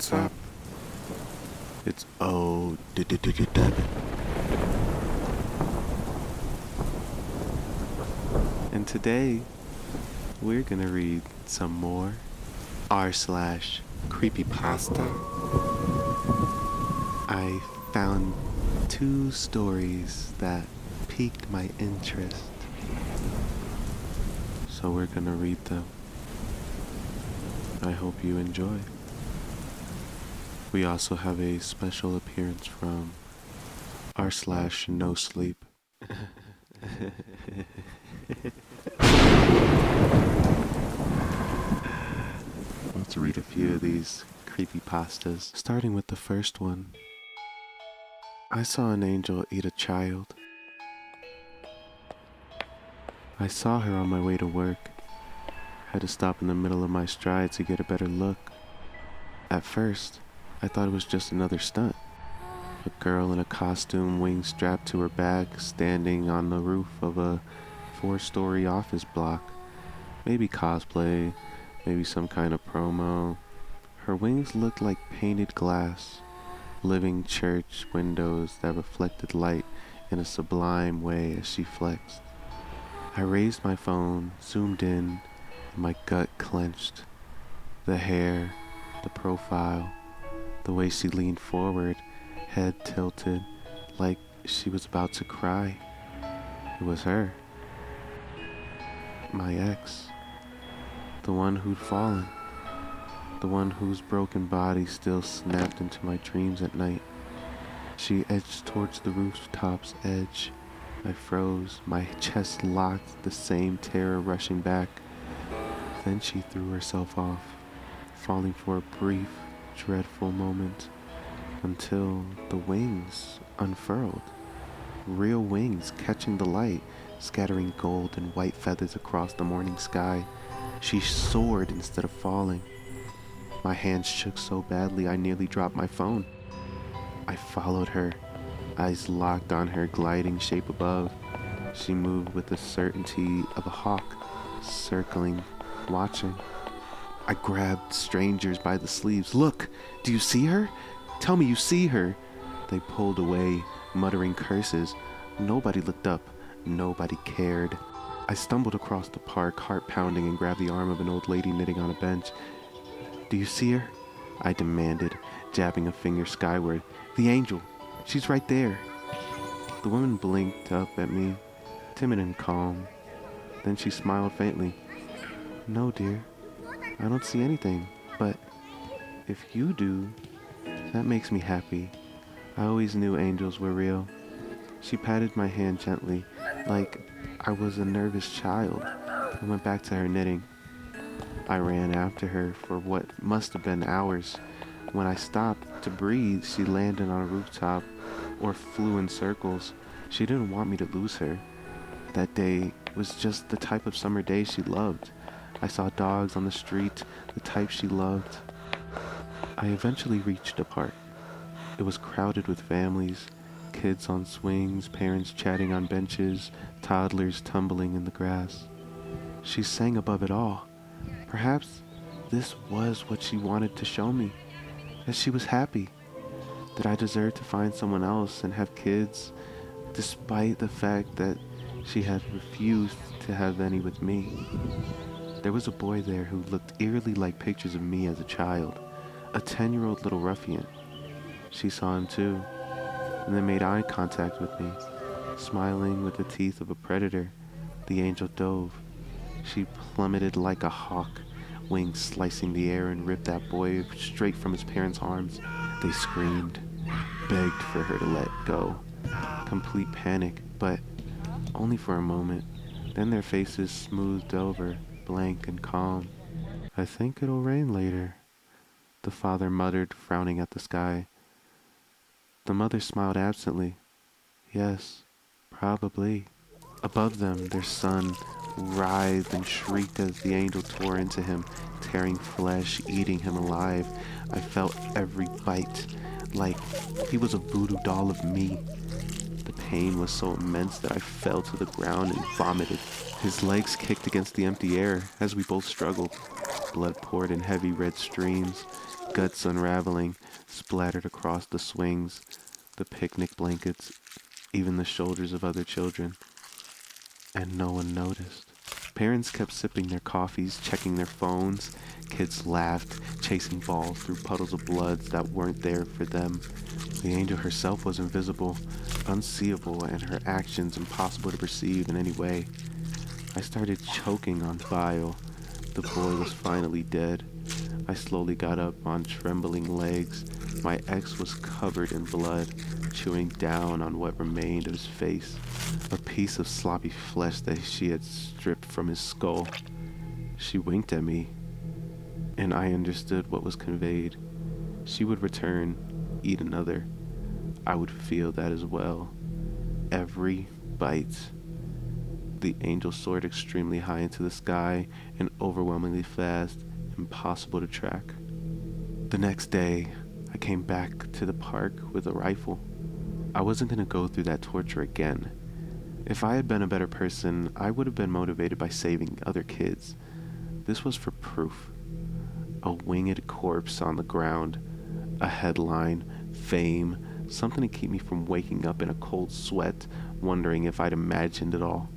What's up? It's oDevn. And today, we're gonna read some more r/creepypasta. I found 2 stories that piqued my interest, so we're gonna read them. I hope you enjoy. We also have a special appearance from r/no sleep. Let's read a few of these creepypastas, starting with the first one. I saw an angel eat a child. I saw her on my way to work. Had to stop in the middle of my stride to get a better look. At first, I thought it was just another stunt. A girl in a costume, wings strapped to her back, standing on the roof of a 4-story office block. Maybe cosplay, maybe some kind of promo. Her wings looked like painted glass, living church windows that reflected light in a sublime way as she flexed. I raised my phone, zoomed in, and my gut clenched. The hair, the profile, the way she leaned forward, head tilted, like she was about to cry. It was her. My ex. The one who'd fallen. The one whose broken body still snapped into my dreams at night. She edged towards the rooftop's edge. I froze, my chest locked, the same terror rushing back. Then she threw herself off, falling for a brief, dreadful moment, until the wings unfurled. Real wings catching the light, scattering gold and white feathers across the morning sky. She soared instead of falling. My hands shook so badly I nearly dropped my phone. I followed her, eyes locked on her gliding shape above. She moved with the certainty of a hawk, circling, watching. I grabbed strangers by the sleeves. "Look, do you see her? Tell me you see her." They pulled away, muttering curses. Nobody looked up. Nobody cared. I stumbled across the park, heart pounding, and grabbed the arm of an old lady knitting on a bench. "Do you see her?" I demanded, jabbing a finger skyward. "The angel. She's right there." The woman blinked up at me, timid and calm. Then she smiled faintly. "No, dear. I don't see anything, but if you do, that makes me happy. I always knew angels were real." She patted my hand gently, like I was a nervous child, and went back to her knitting. I ran after her for what must have been hours. When I stopped to breathe, she landed on a rooftop or flew in circles. She didn't want me to lose her. That day was just the type of summer day she loved. I saw dogs on the street, the type she loved. I eventually reached a park. It was crowded with families, kids on swings, parents chatting on benches, toddlers tumbling in the grass. She sang above it all. Perhaps this was what she wanted to show me, that she was happy, that I deserved to find someone else and have kids, despite the fact that she had refused to have any with me. There was a boy there who looked eerily like pictures of me as a child, a 10-year-old little ruffian. She saw him too, and then made eye contact with me, smiling with the teeth of a predator. The angel dove. She plummeted like a hawk, wings slicing the air, and ripped that boy straight from his parents' arms. They screamed, begged for her to let go. Complete panic, but only for a moment. Then their faces smoothed over, blank and calm. "I think it'll rain later," the father muttered, frowning at the sky. The mother smiled absently. "Yes, probably." Above them, their son writhed and shrieked as the angel tore into him, tearing flesh, eating him alive. I felt every bite, like he was a voodoo doll of me. The pain was so immense that I fell to the ground and vomited. His legs kicked against the empty air as we both struggled. Blood poured in heavy red streams. guts unraveling, splattered across the swings, the picnic blankets, even the shoulders of other children. And no one noticed. Parents kept sipping their coffees, checking their phones. Kids laughed, chasing balls through puddles of blood that weren't there for them. The angel herself was invisible, unseeable, and her actions impossible to perceive in any way. I started choking on bile. The boy was finally dead. I slowly got up on trembling legs. My ex was covered in blood, chewing down on what remained of his face, a piece of sloppy flesh that she had stripped from his skull. She winked at me, and I understood what was conveyed. She would return, eat another. I would feel that as well. Every bite. The angel soared extremely high into the sky and overwhelmingly fast, impossible to track. The next day, I came back to the park with a rifle. I wasn't going to go through that torture again. If I had been a better person, I would have been motivated by saving other kids. This was for proof. A winged corpse on the ground, a headline, fame, something to keep me from waking up in a cold sweat, wondering if I'd imagined it all.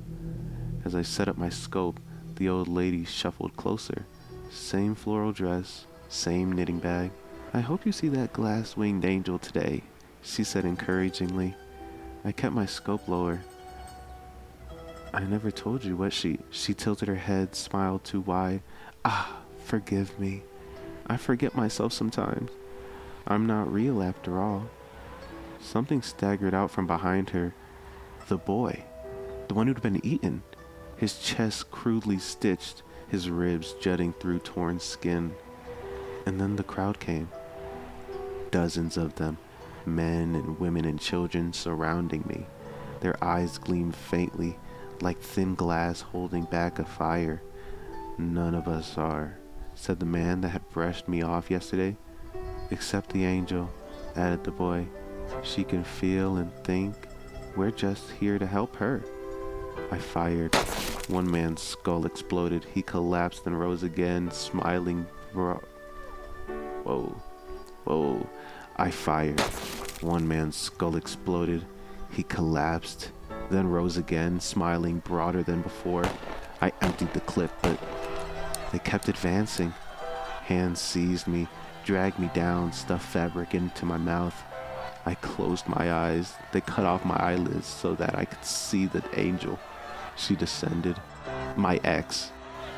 As I set up my scope, the old lady shuffled closer. Same floral dress, same knitting bag. "I hope you see that glass-winged angel today," she said encouragingly. I kept my scope lower. "I never told you what she tilted her head, smiled too wide. "Ah, forgive me. I forget myself sometimes. I'm not real after all." Something staggered out from behind her. The boy. The one who'd been eaten. His chest crudely stitched, his ribs jutting through torn skin. And then the crowd came. Dozens of them, men and women and children surrounding me. Their eyes gleamed faintly, like thin glass holding back a fire. "None of us are," said the man that had brushed me off yesterday. "Except the angel," added the boy. "She can feel and think. We're just here to help her." I fired. One man's skull exploded. He collapsed and rose again, smiling. Whoa. I fired. One man's skull exploded. He collapsed, then rose again, smiling broader than before. I emptied the clip, but they kept advancing. Hands seized me, dragged me down, stuffed fabric into my mouth. I closed my eyes. They cut off my eyelids so that I could see the angel. She descended. My ex.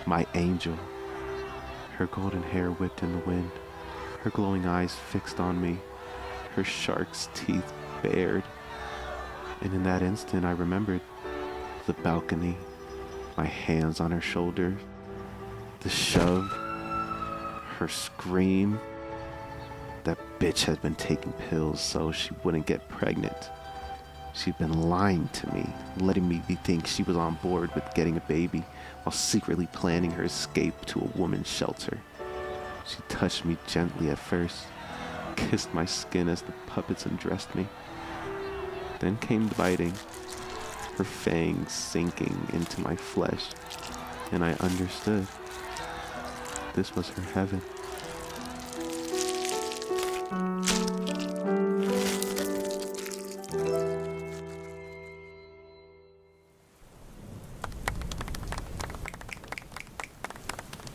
My angel. Her golden hair whipped in the wind. Her glowing eyes fixed on me. Her shark's teeth bared. And in that instant I remembered the balcony, my hands on her shoulder, the shove, her scream. That bitch had been taking pills so she wouldn't get pregnant. She'd been lying to me, letting me think she was on board with getting a baby while secretly planning her escape to a woman's shelter. She touched me gently at first, kissed my skin as the puppets undressed me. Then came the biting, her fangs sinking into my flesh, and I understood. This was her heaven.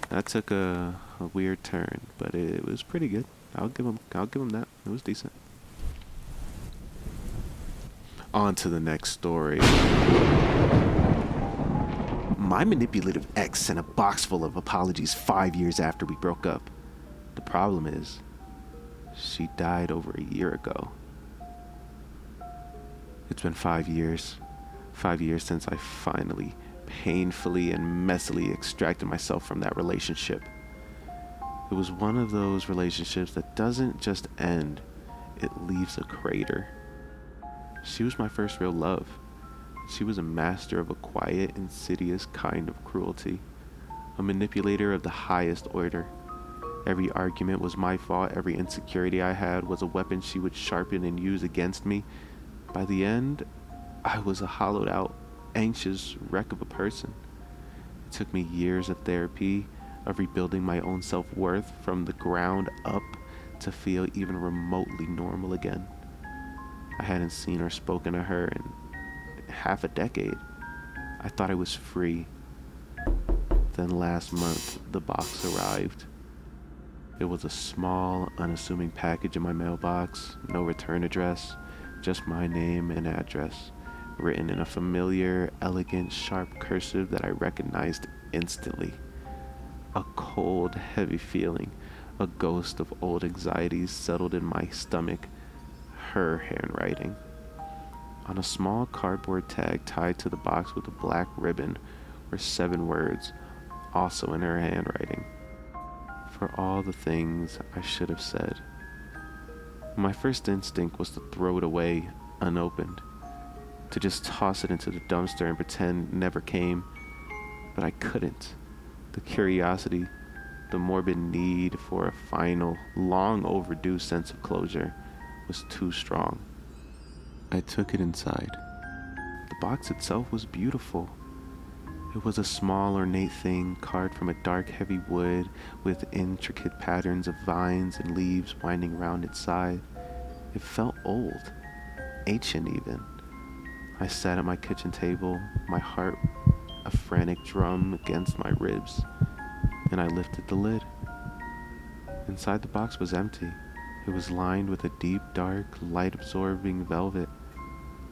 That took a weird turn, but it was pretty good. I'll give him that. It was decent. On to the next story. My manipulative ex sent a box full of apologies 5 years after we broke up. The problem is, she died over a year ago. It's been 5 years. 5 years since I finally, painfully and messily extracted myself from that relationship. It was one of those relationships that doesn't just end, it leaves a crater. She was my first real love. She was a master of a quiet, insidious kind of cruelty, a manipulator of the highest order. Every argument was my fault. Every insecurity I had was a weapon she would sharpen and use against me. By the end, I was a hollowed out, anxious wreck of a person. It took me years of therapy, of rebuilding my own self-worth from the ground up to feel even remotely normal again. I hadn't seen or spoken to her in half a decade. I thought I was free. Then last month, the box arrived. It was a small, unassuming package in my mailbox, no return address, just my name and address, written in a familiar, elegant, sharp cursive that I recognized instantly. A cold, heavy feeling, a ghost of old anxieties settled in my stomach. Her handwriting. On a small cardboard tag tied to the box with a black ribbon were 7 words, also in her handwriting. For all the things I should have said. My first instinct was to throw it away, unopened, to just toss it into the dumpster and pretend it never came, but I couldn't. The curiosity, the morbid need for a final, long overdue sense of closure was too strong. I took it inside. The box itself was beautiful. It was a small, ornate thing carved from a dark, heavy wood with intricate patterns of vines and leaves winding around its side. It felt old, ancient even. I sat at my kitchen table, my heart a frantic drum against my ribs, and I lifted the lid. Inside the box was empty. It was lined with a deep, dark, light-absorbing velvet.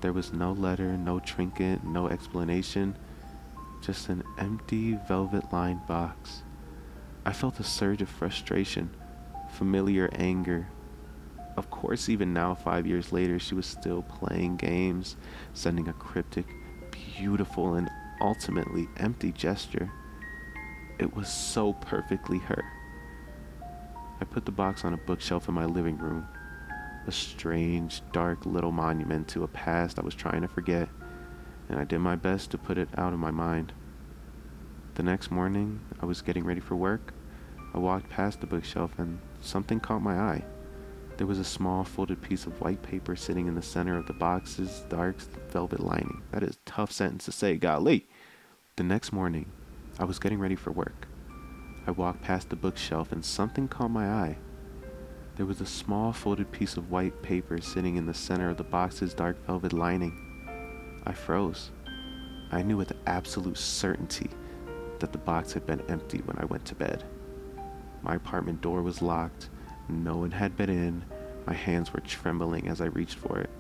There was no letter, no trinket, no explanation. Just an empty, velvet-lined box. I felt a surge of frustration, familiar anger. Of course, even now, 5 years later, she was still playing games, sending a cryptic, beautiful, and ultimately empty gesture. It was so perfectly her. I put the box on a bookshelf in my living room, a strange, dark little monument to a past I was trying to forget, and I did my best to put it out of my mind. The next morning, I was getting ready for work. I walked past the bookshelf and something caught my eye. There was a small folded piece of white paper sitting in the center of the box's dark velvet lining. That is a tough sentence to say, golly. The next morning, I was getting ready for work. I walked past the bookshelf and something caught my eye. There was a small folded piece of white paper sitting in the center of the box's dark velvet lining. I froze. I knew with absolute certainty that the box had been empty when I went to bed. My apartment door was locked. No one had been in. My hands were trembling as I reached for it.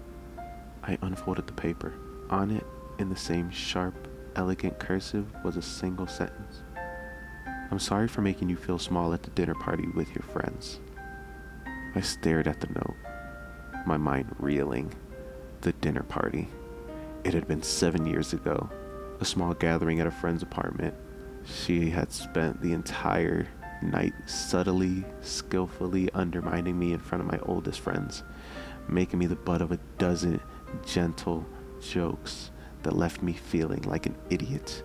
I unfolded the paper. On it, in the same sharp, elegant cursive, was a single sentence. I'm sorry for making you feel small at the dinner party with your friends. I stared at the note, my mind reeling. The dinner party. It had been 7 years ago, a small gathering at a friend's apartment. She had spent the entire night subtly, skillfully undermining me in front of my oldest friends, making me the butt of a dozen gentle jokes that left me feeling like an idiot.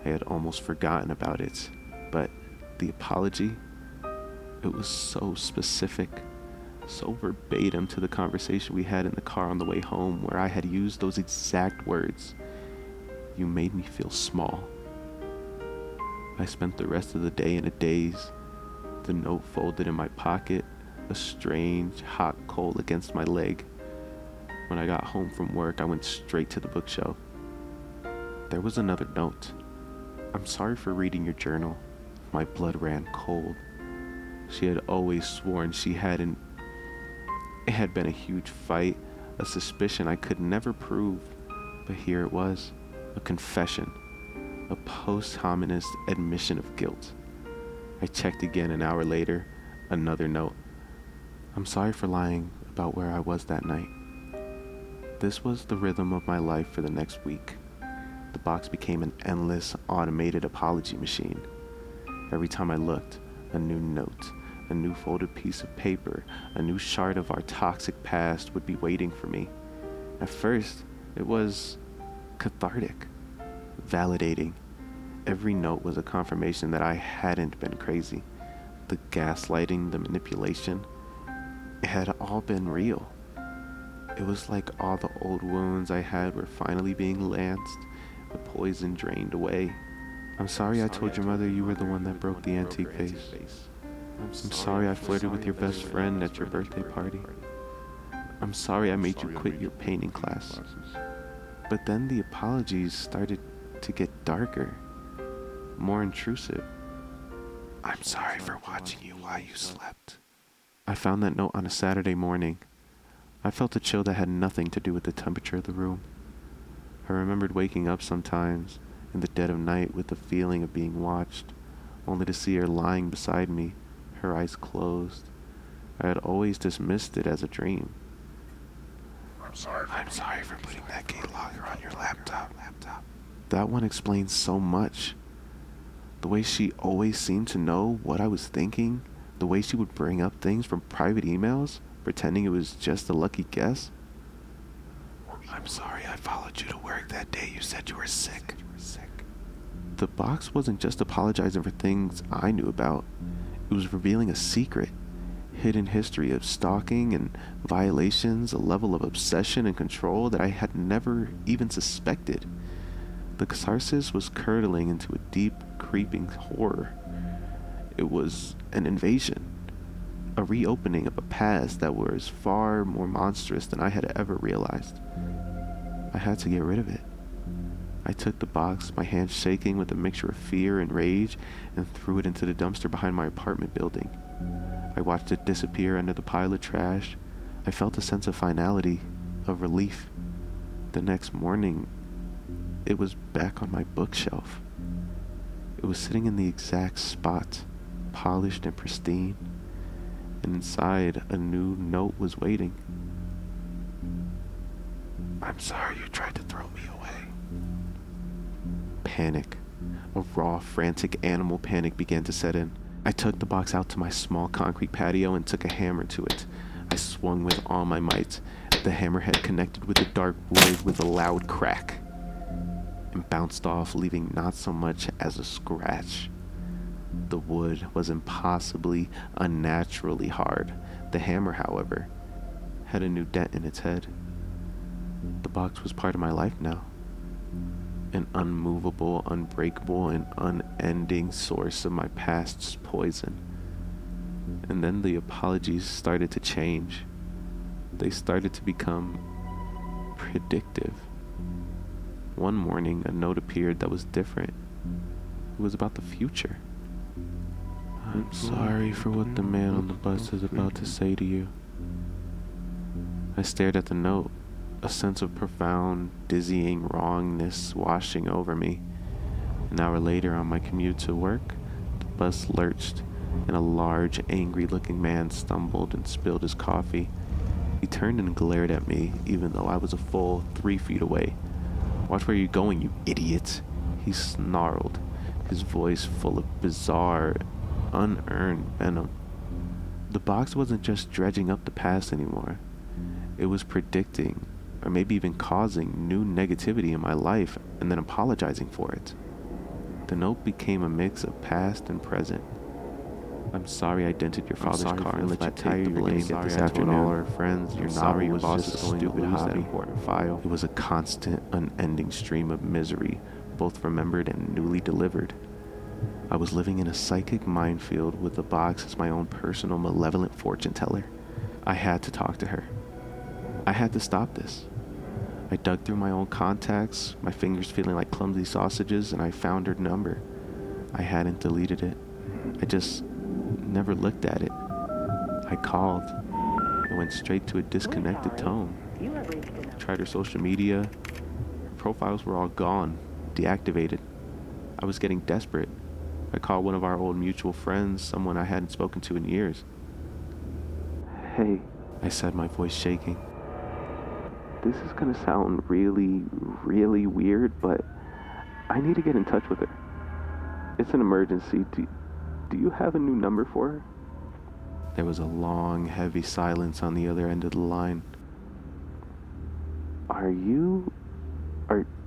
I had almost forgotten about it, but the apology, it was so specific, so verbatim to the conversation we had in the car on the way home, where I had used those exact words. You made me feel small. I spent the rest of the day in a daze, the note folded in my pocket, a strange hot coal against my leg. When I got home from work, I went straight to the bookshelf. There was another note. I'm sorry for reading your journal. My blood ran cold. She had always sworn she hadn't. It had been a huge fight, a suspicion I could never prove, but here it was, a confession, a posthumous admission of guilt. I checked again an hour later, another note. I'm sorry for lying about where I was that night. This was the rhythm of my life for the next week. The box became an endless, automated apology machine. Every time I looked, a new note, a new folded piece of paper, a new shard of our toxic past would be waiting for me. At first, it was cathartic, validating. Every note was a confirmation that I hadn't been crazy. The gaslighting, the manipulation, it had all been real. It was like all the old wounds I had were finally being lanced, the poison drained away. I'm sorry I told your mother you were the one that broke the antique vase. I'm sorry I flirted with your best friend at your birthday party. I'm sorry I made you quit your painting class. But then the apologies started to get darker, more intrusive. I'm sorry for watching you while you slept. I found that note on a Saturday morning. I felt a chill that had nothing to do with the temperature of the room. I remembered waking up sometimes in the dead of night with the feeling of being watched, only to see her lying beside me, her eyes closed. I had always dismissed it as a dream. I'm sorry for putting that keylogger on your laptop. That one explains so much. The way she always seemed to know what I was thinking, the way she would bring up things from private emails, pretending it was just a lucky guess. I'm sorry I followed you to work that day you said you were sick. The box wasn't just apologizing for things I knew about. It was revealing a secret, hidden history of stalking and violations, a level of obsession and control that I had never even suspected. The catharsis was curdling into a deep, creeping horror. It was an invasion, a reopening of a past that was far more monstrous than I had ever realized. I had to get rid of it. I took the box, my hands shaking with a mixture of fear and rage, and threw it into the dumpster behind my apartment building. I watched it disappear under the pile of trash. I felt a sense of finality, of relief. The next morning, it was back on my bookshelf. It was sitting in the exact spot, polished and pristine, and inside a new note was waiting. I'm sorry you tried to throw me away. Panic, a raw, frantic animal panic began to set in. I took the box out to my small concrete patio and took a hammer to it. I swung with all my might. The hammerhead connected with the dark wood with a loud crack and bounced off, leaving not so much as a scratch. The wood was impossibly, unnaturally hard. The hammer, however, had a new dent in its head. The box was part of my life now. An unmovable, unbreakable, and unending source of my past's poison. And then the apologies started to change. They started to become predictive. One morning, a note appeared that was different. It was about the future. I'm sorry for what the man on the bus is about to say to you. I stared at the note, a sense of profound, dizzying wrongness washing over me. An hour later, on my commute to work, the bus lurched, and a large, angry-looking man stumbled and spilled his coffee. He turned and glared at me, even though I was a full 3 feet away. Watch where you're going, you idiot, he snarled, his voice full of bizarre, unearned venom. The box wasn't just dredging up the past anymore. It was predicting, or maybe even causing, new negativity in my life and then apologizing for it. The note became a mix of past and present. I'm sorry I dented your father's car and let you take the blame this afternoon. All our friends, your sorry your boss is going to lose that important file. It was a constant, unending stream of misery, both remembered and newly delivered. I was living in a psychic minefield with the box as my own personal malevolent fortune teller. I had to talk to her. I had to stop this. I dug through my old contacts, my fingers feeling like clumsy sausages, and I found her number. I hadn't deleted it. I just never looked at it. I called. I went straight to a disconnected tone. I tried her social media. Her profiles were all gone, deactivated. I was getting desperate. I called one of our old mutual friends, someone I hadn't spoken to in years. Hey, I said, my voice shaking. This is gonna sound really, really weird, but I need to get in touch with her. It's an emergency. Do you have a new number for her? There was a long, heavy silence on the other end of the line. Are you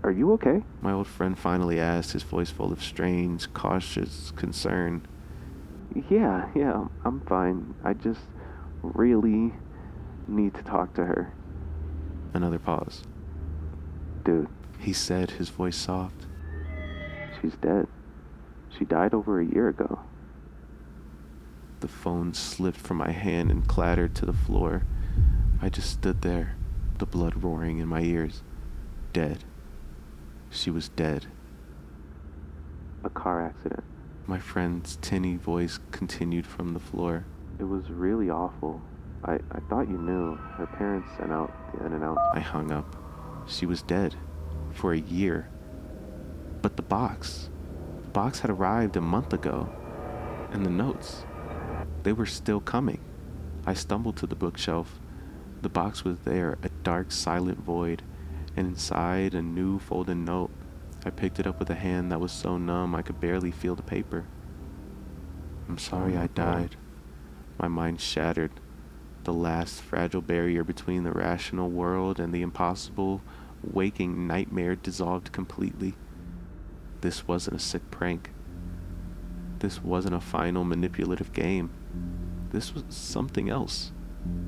okay? My old friend finally asked, his voice full of strange, cautious concern. Yeah, I'm fine. I just really need to talk to her. Another pause. Dude, he said, his voice soft. She's dead. She died over a year ago. The phone slipped from my hand and clattered to the floor. I just stood there, the blood roaring in my ears. Dead. She was dead. A car accident. My friend's tinny voice continued from the floor. It was really awful. I thought you knew. Her parents sent out the unannounced. I hung up. She was dead. For a year. But the box. The box had arrived a month ago. And the notes. They were still coming. I stumbled to the bookshelf. The box was there, a dark, silent void, and inside a new folded note. I picked it up with a hand that was so numb I could barely feel the paper. I'm sorry I died. My mind shattered. The last fragile barrier between the rational world and the impossible waking nightmare dissolved completely. This wasn't a sick prank. This wasn't a final manipulative game. This was something else.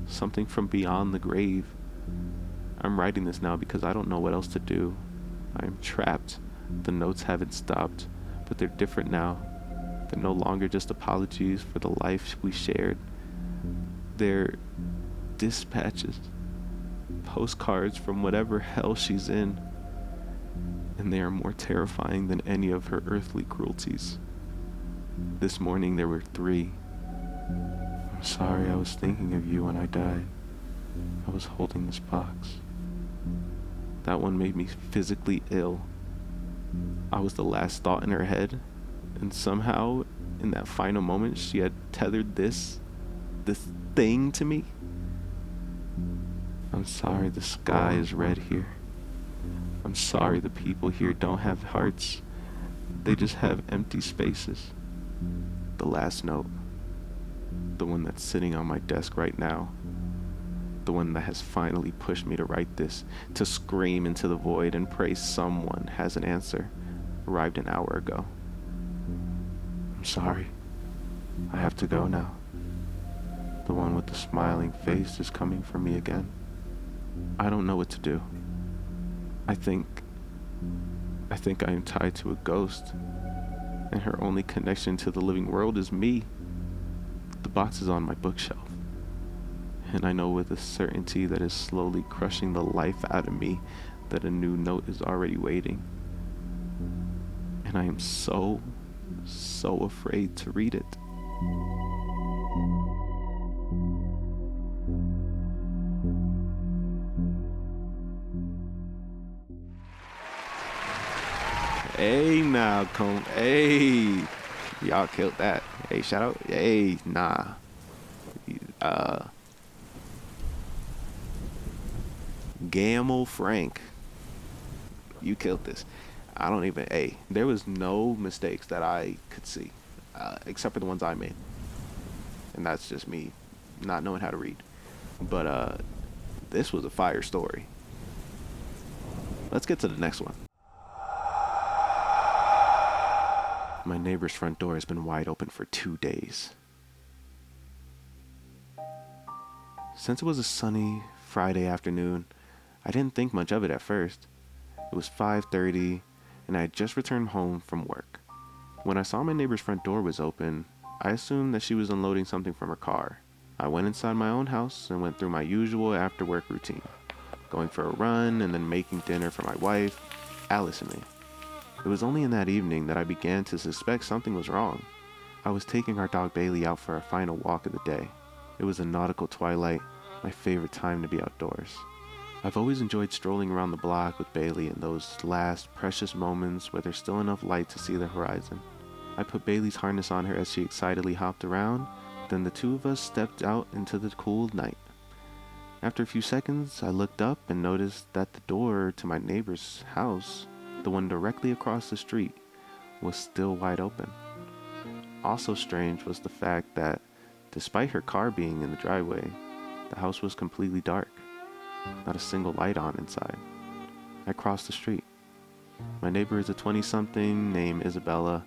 Something from beyond the grave. I'm writing this now because I don't know what else to do. I am trapped. The notes haven't stopped, but they're different now. They're no longer just apologies for the life we shared. They're dispatches, postcards from whatever hell she's in, and they are more terrifying than any of her earthly cruelties. This morning there were 3. I'm sorry I was thinking of you when I died. I was holding this box. That one made me physically ill. I was the last thought in her head, and somehow, in that final moment, she had tethered this thing to me. I'm sorry the sky is red here. I'm sorry the people here don't have hearts. They just have empty spaces. The last note. The one that's sitting on my desk right now. The one that has finally pushed me to write this, to scream into the void and pray someone has an answer, arrived an hour ago. I'm sorry. I have to go now. The one with the smiling face is coming for me again. I don't know what to do. I think I am tied to a ghost, and her only connection to the living world is me. The box is on my bookshelf, and I know with a certainty that is slowly crushing the life out of me that a new note is already waiting. And I am so afraid to read it. Hey, now, come. Hey, y'all killed that. Hey, shout out. Hey, nah. Gamble Frank, you killed this. I don't even. Hey, there was no mistakes that I could see, except for the ones I made, and that's just me not knowing how to read. But this was a fire story. Let's get to the next one. My neighbor's front door has been wide open for 2 days. Since it was a sunny Friday afternoon, I didn't think much of it at first. It was 5:30, and I had just returned home from work. When I saw my neighbor's front door was open, I assumed that she was unloading something from her car. I went inside my own house and went through my usual after-work routine, going for a run and then making dinner for my wife, Alice, and me. It was only in that evening that I began to suspect something was wrong. I was taking our dog Bailey out for our final walk of the day. It was a nautical twilight, my favorite time to be outdoors. I've always enjoyed strolling around the block with Bailey in those last precious moments where there's still enough light to see the horizon. I put Bailey's harness on her as she excitedly hopped around, then the two of us stepped out into the cool night. After a few seconds, I looked up and noticed that the door to my neighbor's house, the one directly across the street, was still wide open. Also strange was the fact that, despite her car being in the driveway, the house was completely dark. Not a single light on inside. I crossed the street. My neighbor is a 20-something named Isabella.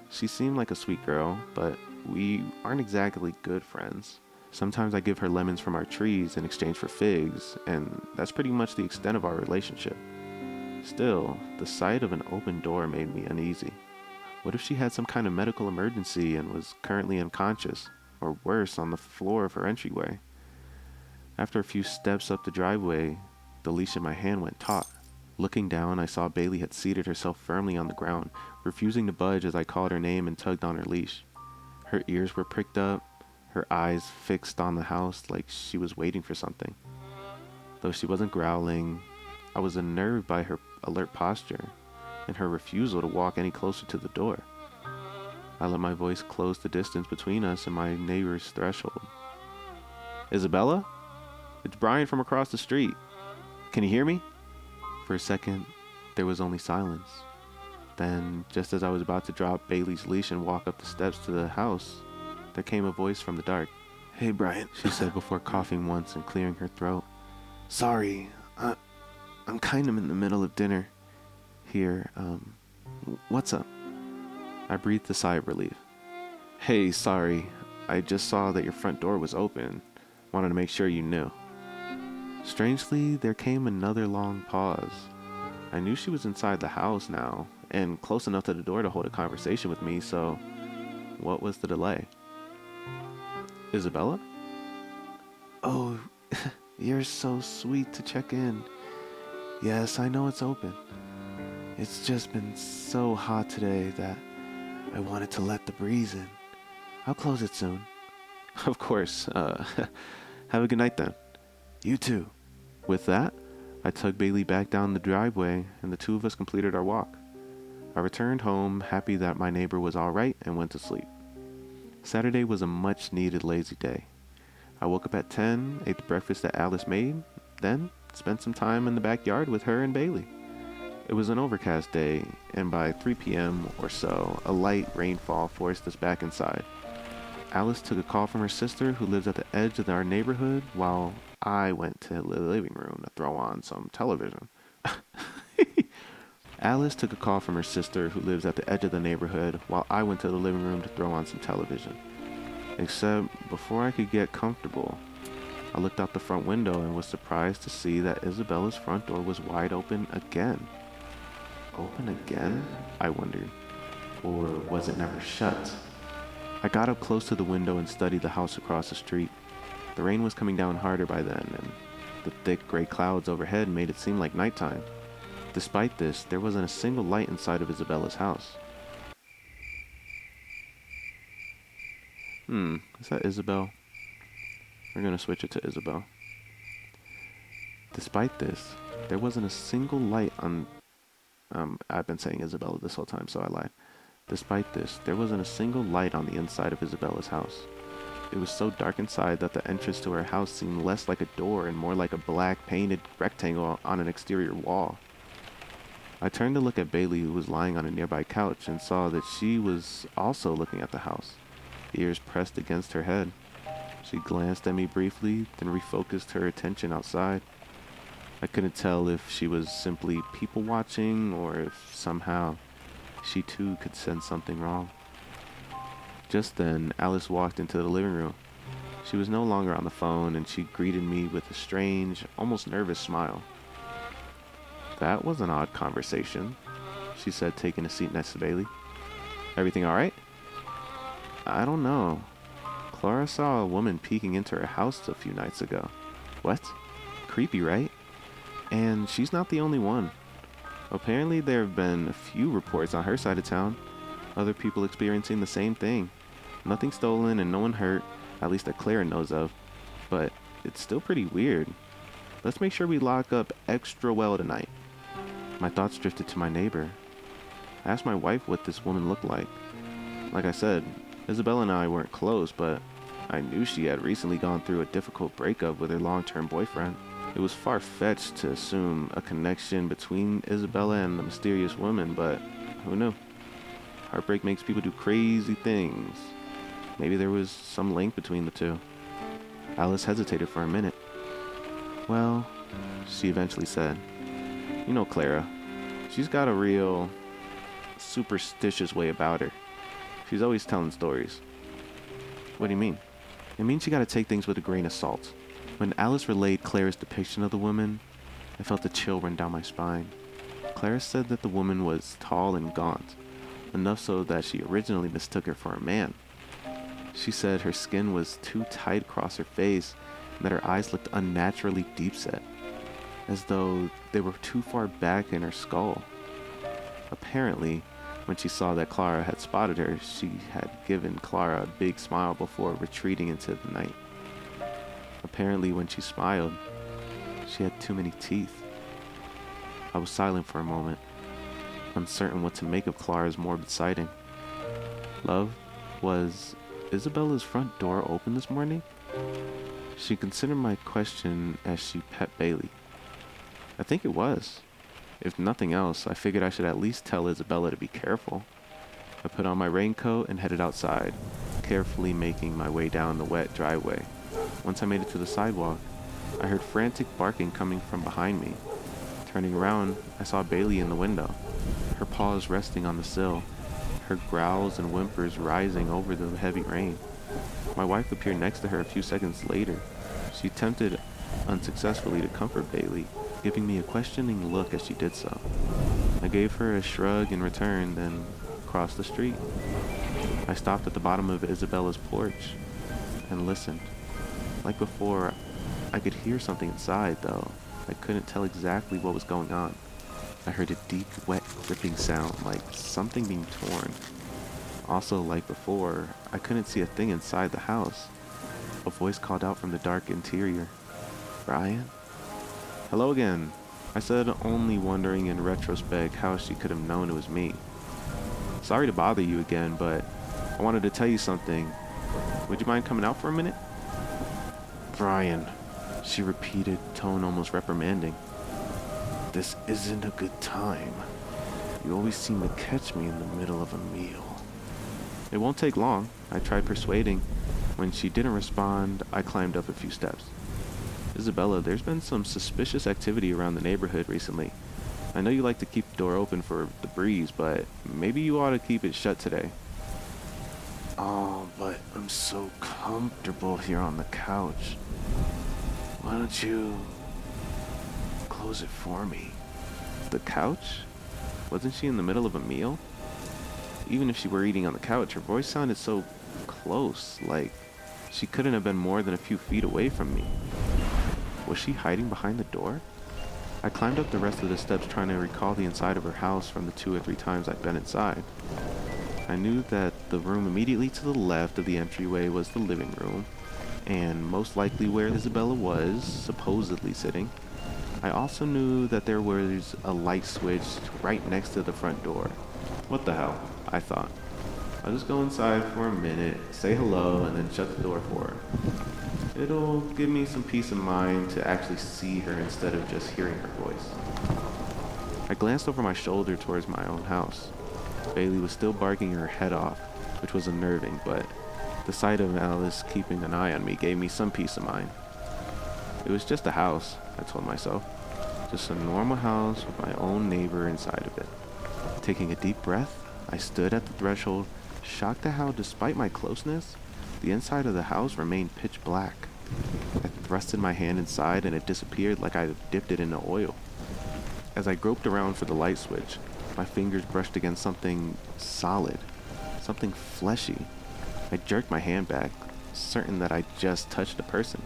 She seemed like a sweet girl, but we aren't exactly good friends. Sometimes I give her lemons from our trees in exchange for figs, and that's pretty much the extent of our relationship. Still, the sight of an open door made me uneasy. What if she had some kind of medical emergency and was currently unconscious? or worse, on the floor of her entryway. After a few steps up the driveway, the leash in my hand went taut. Looking down, I saw Bailey had seated herself firmly on the ground, refusing to budge as I called her name and tugged on her leash. Her ears were pricked up, her eyes fixed on the house like she was waiting for something. Though she wasn't growling, I was unnerved by her alert posture and her refusal to walk any closer to the door. I let my voice close the distance between us and my neighbor's threshold. "Isabella? It's Brian from across the street. Can you hear me?" For a second, there was only silence. Then, just as I was about to drop Bailey's leash and walk up the steps to the house, there came a voice from the dark. "Hey, Brian," she said before coughing once and clearing her throat. "Sorry, I'm kind of in the middle of dinner here. What's up?" I breathed a sigh of relief. "Hey, sorry. I just saw that your front door was open. Wanted to make sure you knew." Strangely, there came another long pause. I knew she was inside the house now, and close enough to the door to hold a conversation with me, so what was the delay? "Isabella?" "Oh, you're so sweet to check in. Yes, I know it's open. It's just been so hot today that I wanted to let the breeze in. I'll close it soon." "Of course. Have a good night then." "You too." With that, I tugged Bailey back down the driveway, and the two of us completed our walk. I returned home, happy that my neighbor was all right, and went to sleep. Saturday was a much-needed lazy day. I woke up at 10, ate the breakfast that Alice made, then spent some time in the backyard with her and Bailey. It was an overcast day, and by 3 p.m. or so, a light rainfall forced us back inside. Alice took a call from her sister, who lives at the edge of our neighborhood, while I went to the living room to throw on some television. Alice took a call from her sister, who lives at the edge of the neighborhood, while I went to the living room to throw on some television. Except, before I could get comfortable, I looked out the front window and was surprised to see that Isabella's front door was wide open again. Open again? I wondered. Or was it never shut? I got up close to the window and studied the house across the street. The rain was coming down harder by then, and the thick gray clouds overhead made it seem like nighttime. Despite this, there wasn't a single light inside of Isabella's house. Is that Isabel? We're gonna switch it to Isabel. Despite this, there wasn't a single light on... I've been saying Isabella this whole time, so I lied. Despite this, there wasn't a single light on the inside of Isabella's house. It was so dark inside that the entrance to her house seemed less like a door and more like a black painted rectangle on an exterior wall. I turned to look at Bailey, who was lying on a nearby couch, and saw that she was also looking at the house, ears pressed against her head. She glanced at me briefly, then refocused her attention outside. I couldn't tell if she was simply people watching or if somehow she too could sense something wrong. Just then, Alice walked into the living room. She was no longer on the phone, and she greeted me with a strange, almost nervous smile. "That was an odd conversation," she said, taking a seat next to Bailey. "Everything all right?" "I don't know. Clara saw a woman peeking into her house a few nights ago." "What? Creepy, right? And she's not the only one. Apparently there have been a few reports on her side of town. Other people experiencing the same thing. Nothing stolen and no one hurt, at least that Clara knows of. But it's still pretty weird. Let's make sure we lock up extra well tonight." My thoughts drifted to my neighbor. I asked my wife what this woman looked like. Like I said, Isabella and I weren't close, but I knew she had recently gone through a difficult breakup with her long-term boyfriend. It was far-fetched to assume a connection between Isabella and the mysterious woman, but who knew? Heartbreak makes people do crazy things. Maybe there was some link between the two. Alice hesitated for a minute. "Well," she eventually said, "you know Clara. She's got a real superstitious way about her. She's always telling stories." "What do you mean?" "It means you gotta take things with a grain of salt." When Alice relayed Clara's depiction of the woman, I felt a chill run down my spine. Clara said that the woman was tall and gaunt, enough so that she originally mistook her for a man. She said her skin was too tight across her face and that her eyes looked unnaturally deep set, as though they were too far back in her skull. Apparently, when she saw that Clara had spotted her, she had given Clara a big smile before retreating into the night. Apparently, when she smiled, she had too many teeth. I was silent for a moment, uncertain what to make of Clara's morbid sighting. Love, was Isabella's front door open this morning? She considered my question as she pet Bailey. I think it was. If nothing else, I figured I should at least tell Isabella to be careful. I put on my raincoat and headed outside, carefully making my way down the wet driveway. Once I made it to the sidewalk, I heard frantic barking coming from behind me. Turning around, I saw Bailey in the window, her paws resting on the sill, her growls and whimpers rising over the heavy rain. My wife appeared next to her a few seconds later. She attempted unsuccessfully to comfort Bailey, giving me a questioning look as she did so. I gave her a shrug in return, then crossed the street. I stopped at the bottom of Isabella's porch and listened. Like before, I could hear something inside, though I couldn't tell exactly what was going on. I heard a deep, wet, ripping sound, like something being torn. Also, like before, I couldn't see a thing inside the house. A voice called out from the dark interior. "Brian?" "Hello again," I said, only wondering in retrospect how she could have known it was me. "Sorry to bother you again, but I wanted to tell you something. Would you mind coming out for a minute?" "Brian," she repeated, tone almost reprimanding. "This isn't a good time. You always seem to catch me in the middle of a meal." "It won't take long," I tried persuading. When she didn't respond, I climbed up a few steps. "Isabella, there's been some suspicious activity around the neighborhood recently. I know you like to keep the door open for the breeze, but maybe you ought to keep it shut today." "Oh, but I'm so comfortable here on the couch. Why don't you close it for me?" "The couch? Wasn't she in the middle of a meal?" Even if she were eating on the couch, her voice sounded so close, like she couldn't have been more than a few feet away from me. Was she hiding behind the door? I climbed up the rest of the steps, trying to recall the inside of her house from the 2 or 3 times I'd been inside. I knew that the room immediately to the left of the entryway was the living room, and most likely where Isabella was supposedly sitting. I also knew that there was a light switch right next to the front door. What the hell, I thought. I'll just go inside for a minute, say hello, and then shut the door for her. It'll give me some peace of mind to actually see her instead of just hearing her voice. I glanced over my shoulder towards my own house. Bailey was still barking her head off, which was unnerving, but the sight of Alice keeping an eye on me gave me some peace of mind. It was just a house, I told myself. Just a normal house with my own neighbor inside of it. Taking a deep breath, I stood at the threshold, shocked at how, despite my closeness, the inside of the house remained pitch black. I thrusted my hand inside and it disappeared like I had dipped it into oil. As I groped around for the light switch, my fingers brushed against something solid, something fleshy. I jerked my hand back, certain that I just touched a person.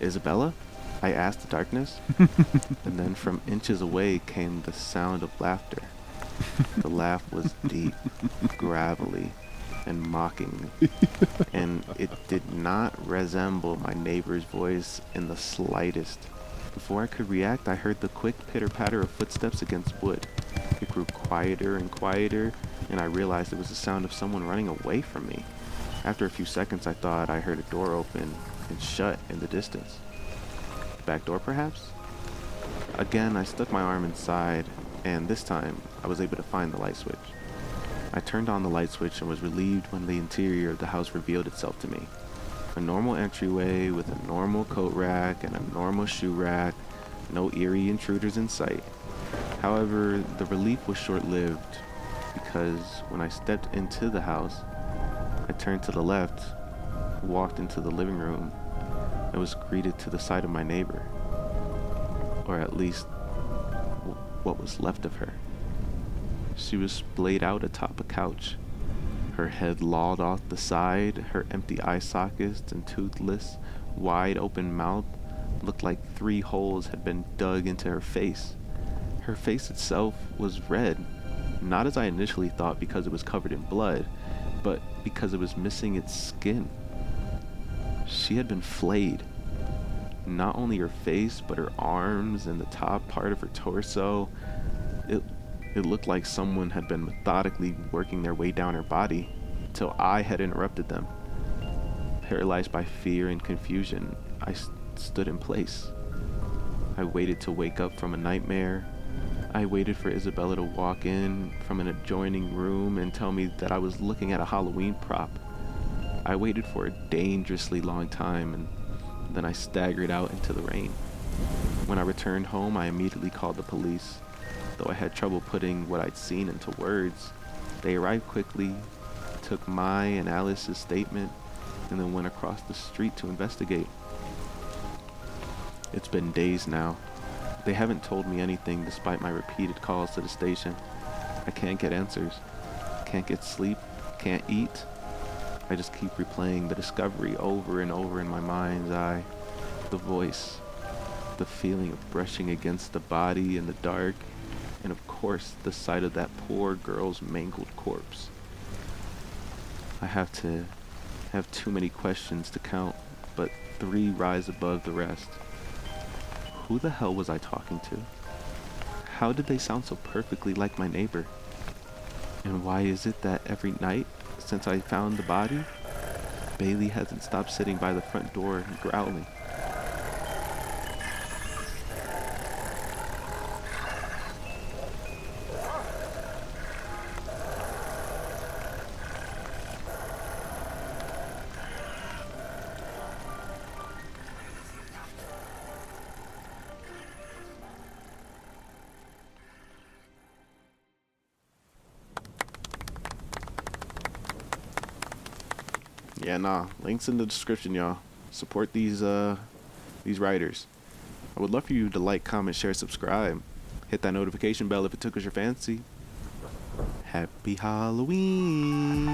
"Isabella?" I asked the darkness, and then from inches away came the sound of laughter. The laugh was deep, gravelly, and mocking, and it did not resemble my neighbor's voice in the slightest. Before I could react, I heard the quick pitter-patter of footsteps against wood. It grew quieter and quieter, and I realized it was the sound of someone running away from me. After a few seconds, I thought I heard a door open and shut in the distance. The back door, perhaps? Again, I stuck my arm inside, and this time, I was able to find the light switch. I turned on the light switch and was relieved when the interior of the house revealed itself to me. A normal entryway with a normal coat rack and a normal shoe rack, no eerie intruders in sight. However, the relief was short-lived, because when I stepped into the house, I turned to the left, walked into the living room, and was greeted to the side of my neighbor. Or at least, what was left of her. She was splayed out atop a couch, Her head lolled off the side, her empty eye sockets and toothless, wide open mouth looked like 3 holes had been dug into her face. Her face itself was red, not as I initially thought because it was covered in blood, but because it was missing its skin. She had been flayed. Not only her face, but her arms and the top part of her torso. It looked like someone had been methodically working their way down her body till I had interrupted them. Paralyzed by fear and confusion, I stood in place. I waited to wake up from a nightmare. I waited for Isabella to walk in from an adjoining room and tell me that I was looking at a Halloween prop. I waited for a dangerously long time, and then I staggered out into the rain. When I returned home, I immediately called the police. Though I had trouble putting what I'd seen into words, they arrived quickly, took my and Alice's statement, and then went across the street to investigate. It's been days now. They haven't told me anything despite my repeated calls to the station. I can't get answers, can't get sleep, can't eat. I just keep replaying the discovery over and over in my mind's eye. The voice, the feeling of brushing against the body in the dark, and of course the sight of that poor girl's mangled corpse. I have too many questions to count, but 3 rise above the rest. Who the hell was I talking to? How did they sound so perfectly like my neighbor? And why is it that every night since I found the body, Bailey hasn't stopped sitting by the front door and growling? Yeah, nah. Links in the description, y'all. Support these writers. I would love for you to like, comment, share, subscribe. Hit that notification bell if it tickles your fancy. Happy Halloween!